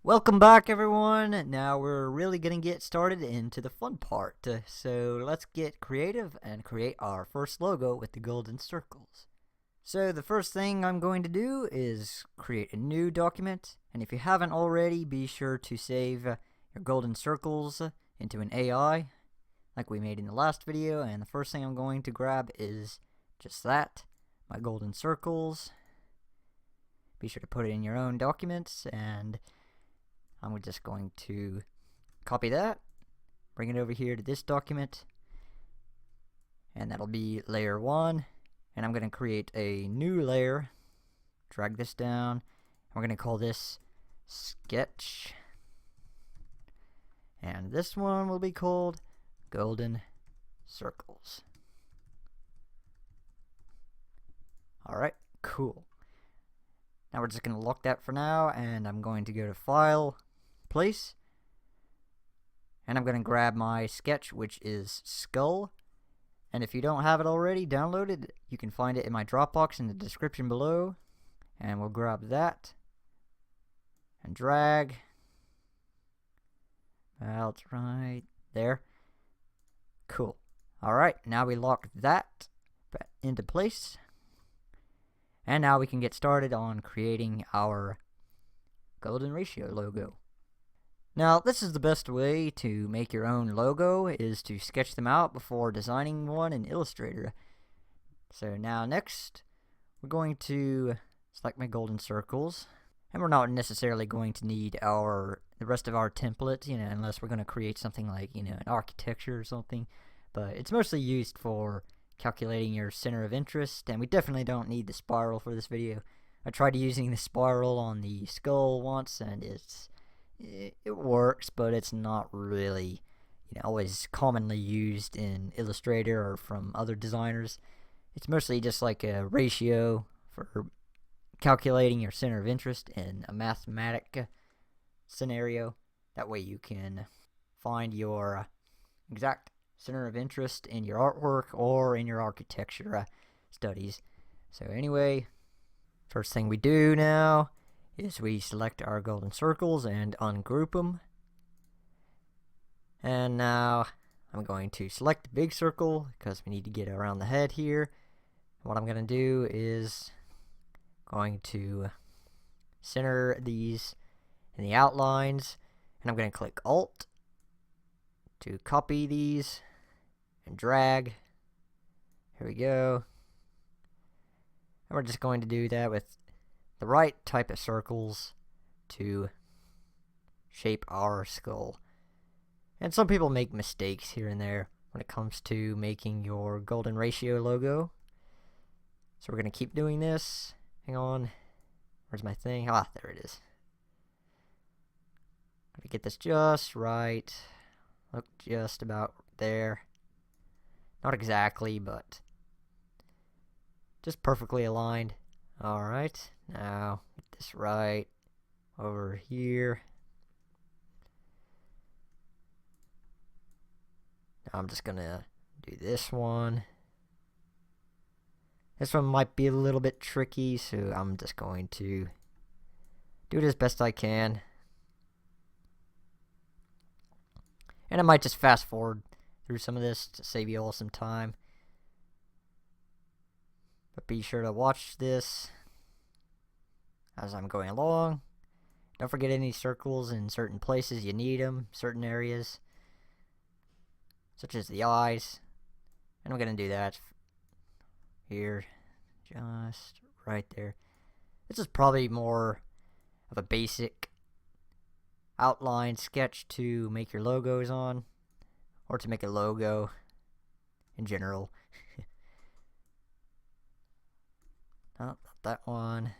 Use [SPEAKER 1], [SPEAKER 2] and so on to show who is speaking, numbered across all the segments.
[SPEAKER 1] Welcome back, everyone. Now we're really going to get started into the fun part. So let's get creative and create our first logo with the golden circles. So the first thing I'm going to do is create a new document. And if you haven't already, be sure to save your golden circles into an AI like we made in the last video. And the first thing I'm going to grab is just that, my golden circles. Be sure to put it in your own documents, and I'm just going to copy that, bring it over here to this document, and that'll be layer 1. And I'm going to create a new layer, drag this down, and we're going to call this sketch. And this one will be called golden circles. Alright, cool. Now we're just going to lock that for now, and I'm going to go to File, Place, and I'm going to grab my sketch, which is Skull. And if you don't have it already downloaded, you can find it in my Dropbox in the description below. And we'll grab that and drag. Well, it's right there. Cool. Alright, now we lock that into place. And now we can get started on creating our golden ratio logo. Now, this is the best way to make your own logo, is to sketch them out before designing one in Illustrator. So now next, we're going to select my golden circles. And we're not necessarily going to need the rest of our template, unless we're going to create something like, an architecture or something. But it's mostly used for calculating your center of interest, and we definitely don't need the spiral for this video. I tried using the spiral on the skull once, and it works, but it's not really always commonly used in Illustrator or from other designers. It's mostly just like a ratio for calculating your center of interest in a mathematic scenario. That way you can find your exact center of interest in your artwork or in your architecture studies. So anyway, first thing we do now is we select our golden circles and ungroup them. And now I'm going to select the big circle because we need to get around the head here. What I'm going to do is going to center these in the outlines, and I'm going to click Alt to copy these and drag. Here we go. And we're just going to do that with the right type of circles to shape our skull. And some people make mistakes here and there when it comes to making your golden ratio logo. So we're going to keep doing this. Hang on. Where's my thing? There it is. I'm going to get this just right. Look, just about there. Not exactly, but just perfectly aligned. Alright, now get this right over here. Now I'm just gonna do this one. This one might be a little bit tricky, so I'm just going to do it as best I can. And I might just fast forward through some of this to save you all some time. But be sure to watch this as I'm going along. Don't forget any circles in certain places you need them, certain areas, such as the eyes. And I'm going to do that here, just right there. This is probably more of a basic outline sketch to make your logos on, or to make a logo in general. Oh, not that one.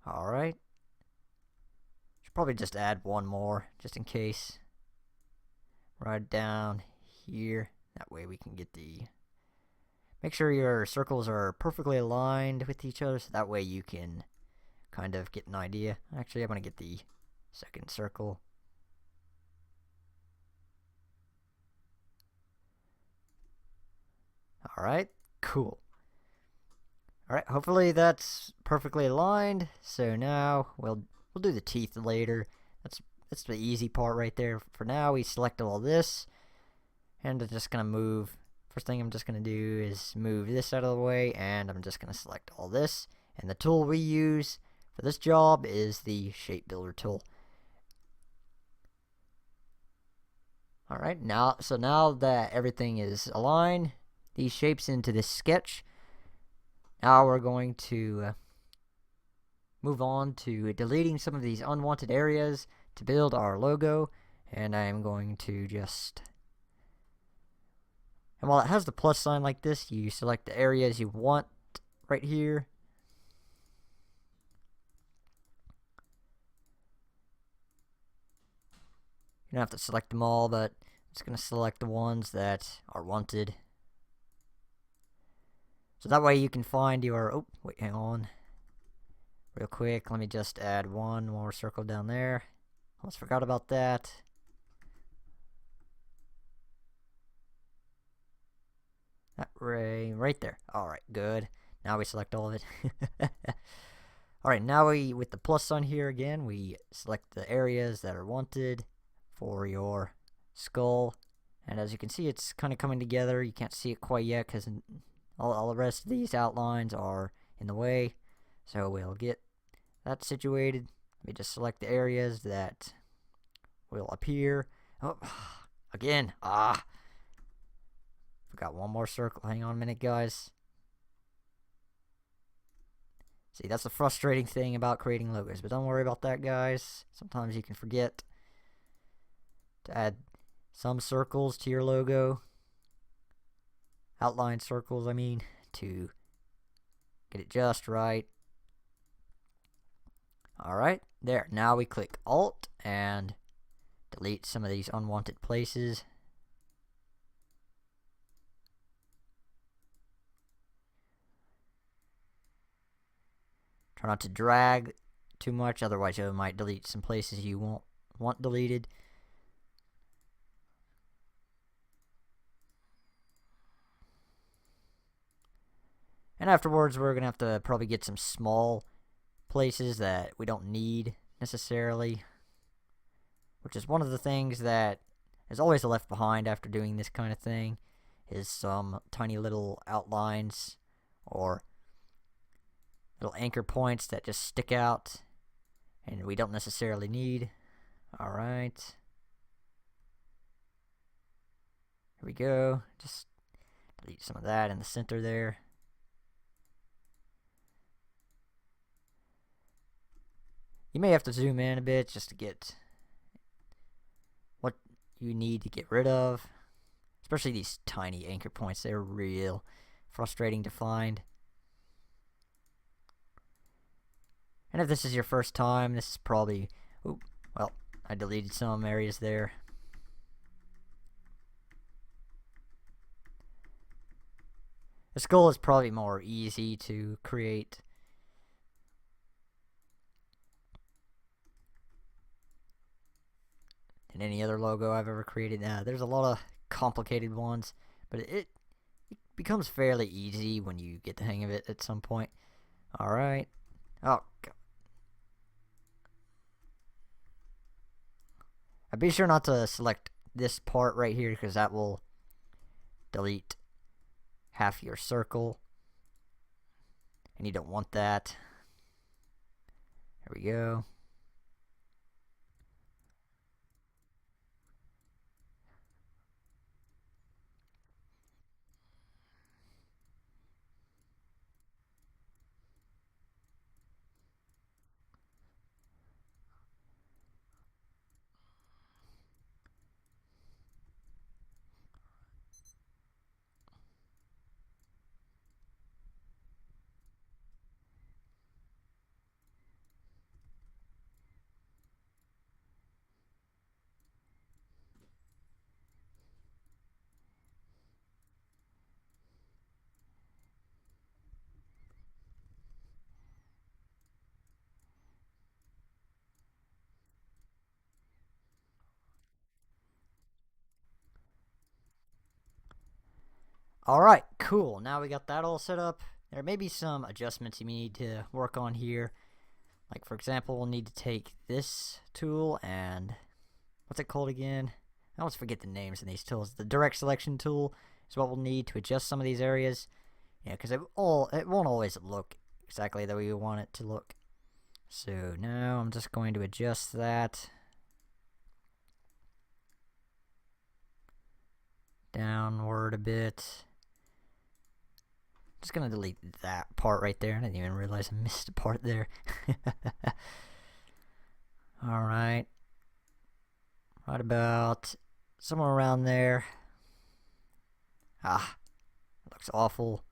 [SPEAKER 1] Alright. Should probably just add one more, just in case. Right down here. That way we can get the... Make sure your circles are perfectly aligned with each other, so that way you can kind of get an idea. Actually, I'm going to get the second circle. Alright, cool. Alright, hopefully that's perfectly aligned. So now we'll do the teeth later. That's the easy part right there. For now, we select all this. And I'm just gonna move. First thing I'm just gonna do is move this out of the way, and I'm just gonna select all this. And the tool we use for this job is the Shape Builder tool. Alright, now that everything is aligned, these shapes into this sketch, now we're going to move on to deleting some of these unwanted areas to build our logo. And I'm going to just... And while it has the plus sign like this, you select the areas you want right here. You don't have to select them all, but I'm just going to select the ones that are wanted. So that way you can find your... Oh, wait, hang on. Real quick, let me just add one more circle down there. Almost forgot about that. That right there. Alright, good. Now we select all of it. Alright, now with the plus sign here again, we select the areas that are wanted for your skull. And as you can see, it's kind of coming together. You can't see it quite yet because all the rest of these outlines are in the way. So we'll get that situated. Let me just select the areas that will appear. Oh, again. Forgot one more circle. Hang on a minute, guys. See, that's the frustrating thing about creating logos. But don't worry about that, guys. Sometimes you can forget to add some circles to your logo. Outline circles, I mean, to get it just right. Alright, there. Now we click Alt and delete some of these unwanted places. Try not to drag too much, otherwise you might delete some places you won't want deleted. And afterwards, we're going to have to probably get some small places that we don't need necessarily, which is one of the things that is always left behind after doing this kind of thing, is some tiny little outlines or little anchor points that just stick out and we don't necessarily need. Alright. Here we go. Just delete some of that in the center there. You may have to zoom in a bit just to get what you need to get rid of. Especially these tiny anchor points. They're real frustrating to find. And if this is your first time, this is probably... Ooh, well, I deleted some areas there. The skull is probably more easy to create. Than any other logo I've ever created. There's a lot of complicated ones, but it becomes fairly easy when you get the hang of it at some point. Alright. Oh, God. Be sure not to select this part right here because that will delete half your circle. And you don't want that. There we go. Alright, cool. Now we got that all set up. there may be some adjustments you need to work on here. Like, for example, we'll need to take this tool and, what's it called again? I always forget the names of these tools. The direct selection tool is what we'll need to adjust some of these areas. Yeah, because it won't always look exactly the way you want it to look. So now I'm just going to adjust that downward a bit. Just gonna delete that part right there. I didn't even realize I missed a part there. Alright. Right about somewhere around there. Ah, it looks awful.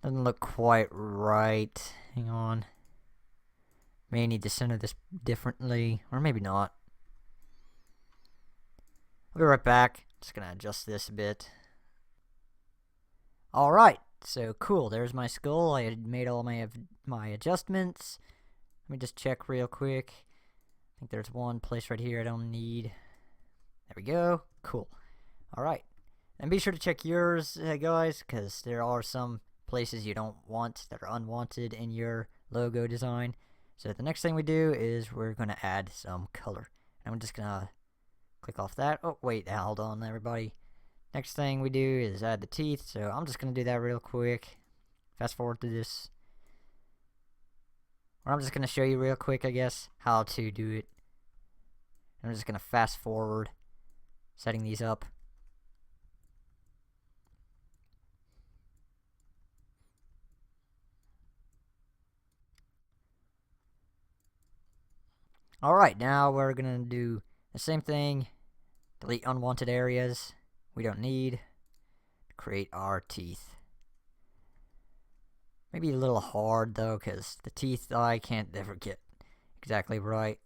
[SPEAKER 1] Doesn't look quite right. Hang on. May need to center this differently, or maybe not. I'll be right back. Just gonna adjust this a bit. Alright, so cool. There's my skull. I had made all my adjustments. Let me just check real quick. I think there's one place right here I don't need. There we go. Cool. Alright. And be sure to check yours, guys, because there are some places you don't want that are unwanted in your logo design. So the next thing we do is we're going to add some color. And I'm just going to click off that. Oh, wait, hold on, everybody. Next thing we do is add the teeth. So I'm just going to do that real quick. Fast forward to this. Or I'm just going to show you real quick, I guess, how to do it. I'm just going to fast forward, setting these up. Alright, now we're gonna do the same thing. Delete unwanted areas we don't need. Create our teeth. Maybe a little hard though, because the teeth I can't ever get exactly right.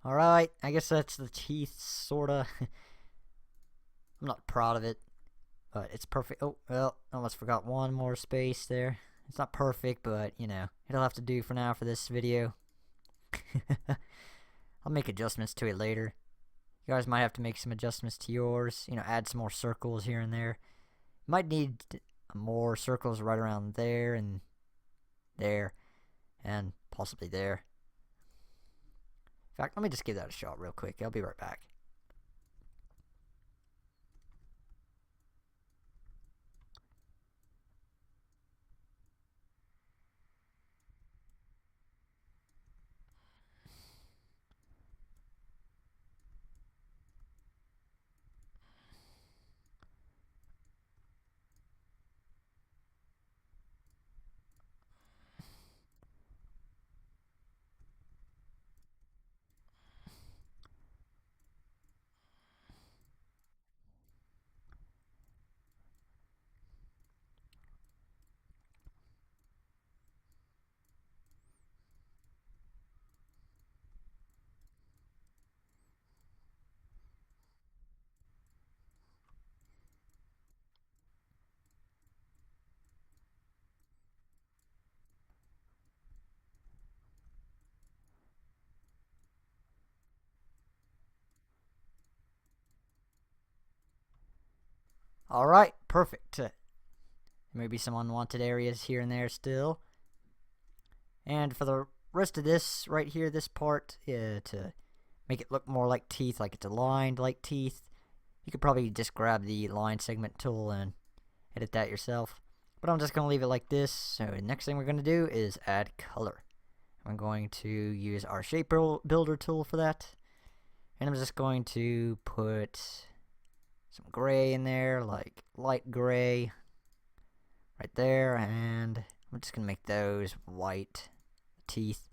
[SPEAKER 1] Alright, I guess that's the teeth, sorta. I'm not proud of it, but it's perfect. Oh, well, almost forgot one more space there. It's not perfect, but, you know, it'll have to do for now for this video. I'll make adjustments to it later. You guys might have to make some adjustments to yours. You know, add some more circles here and there. Might need more circles right around there, and possibly there. In fact, let me just give that a shot real quick. I'll be right back. Alright, perfect. Maybe some unwanted areas here and there still. And for the rest of this right here, this part, to make it look more like teeth, like it's aligned like teeth, you could probably just grab the line segment tool and edit that yourself. But I'm just going to leave it like this. So the next thing we're going to do is add color. I'm going to use our shape builder tool for that. And I'm just going to put some gray in there, like light gray right there, and I'm just gonna make those white teeth,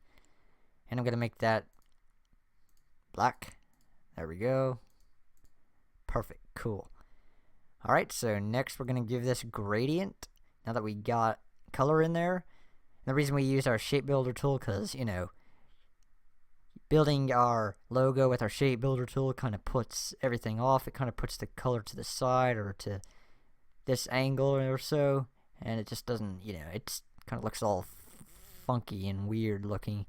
[SPEAKER 1] and I'm gonna make that black. There we go. Perfect. Cool. Alright, so next we're gonna give this gradient. Now that we got color in there. And the reason we use our shape builder tool, because, you know, building our logo with our shape builder tool kind of puts everything off. It kind of puts the color to the side or to this angle or so, and it just doesn't, you know, it kind of looks all funky and weird looking,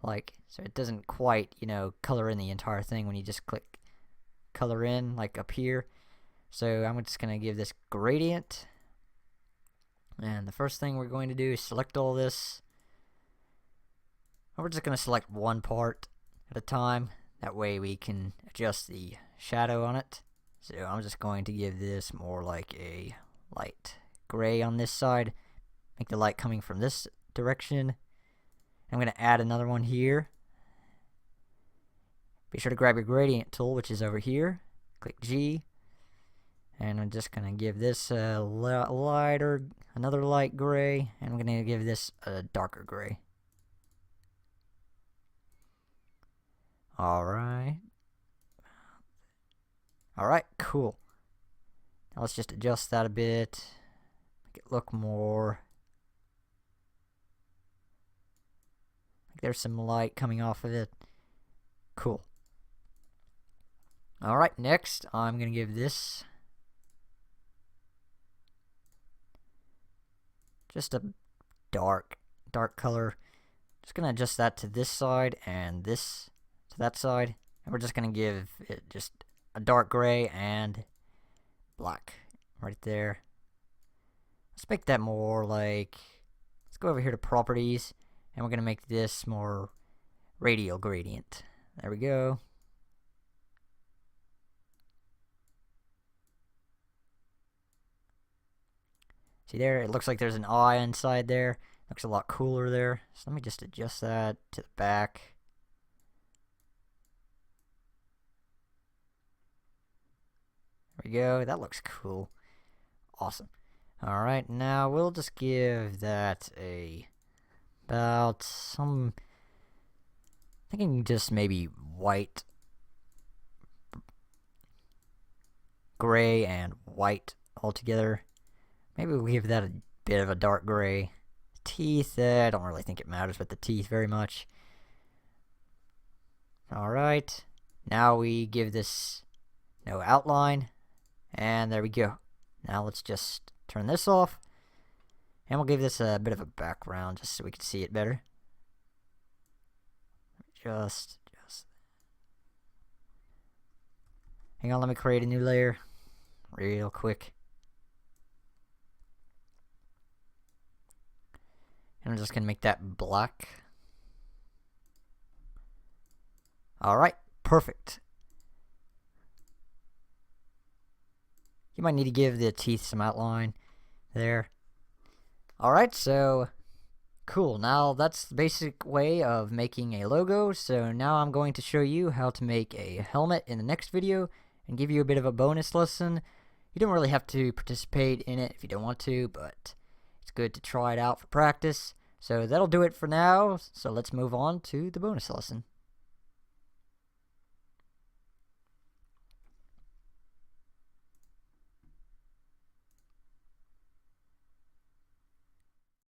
[SPEAKER 1] like, so it doesn't quite, you know, color in the entire thing when you just click color in, like up here. So I'm just going to give this gradient, and the first thing we're going to do is select all this, and we're just going to select one part at a time. That way we can adjust the shadow on it. So I'm just going to give this more like a light gray on this side, make the light coming from this direction. I'm going to add another one here. Be sure to grab your gradient tool, which is over here. Click G, and I'm just going to give this a lighter, another light gray, and I'm going to give this a darker gray. Alright, cool. Now let's just adjust that a bit, make it look more like there's some light coming off of it. Cool. Alright, next I'm going to give this just a dark color. Just going to adjust that to this side and this to that side, and we're just going to give it just a dark gray and black right there. Let's make that more like, let's go over here to properties, and we're going to make this more radial gradient. There we go. See there, it looks like there's an eye inside there. Looks a lot cooler there. So let me just adjust that to the back. There we go, that looks cool. Awesome. Alright, now we'll just give that about some, thinking just maybe white, gray, and white all together. Maybe we'll give that a bit of a dark gray. Teeth, I don't really think it matters with the teeth very much. Alright, now we give this no outline, and there we go. Now let's just turn this off, and we'll give this a bit of a background just so we can see it better. Just hang on, let me create a new layer real quick. And I'm just going to make that black. Alright, perfect. You might need to give the teeth some outline there. Alright, so cool. Now that's the basic way of making a logo. So now I'm going to show you how to make a helmet in the next video and give you a bit of a bonus lesson. You don't really have to participate in it if you don't want to, but it's good to try it out for practice. So that'll do it for now, so let's move on to the bonus lesson.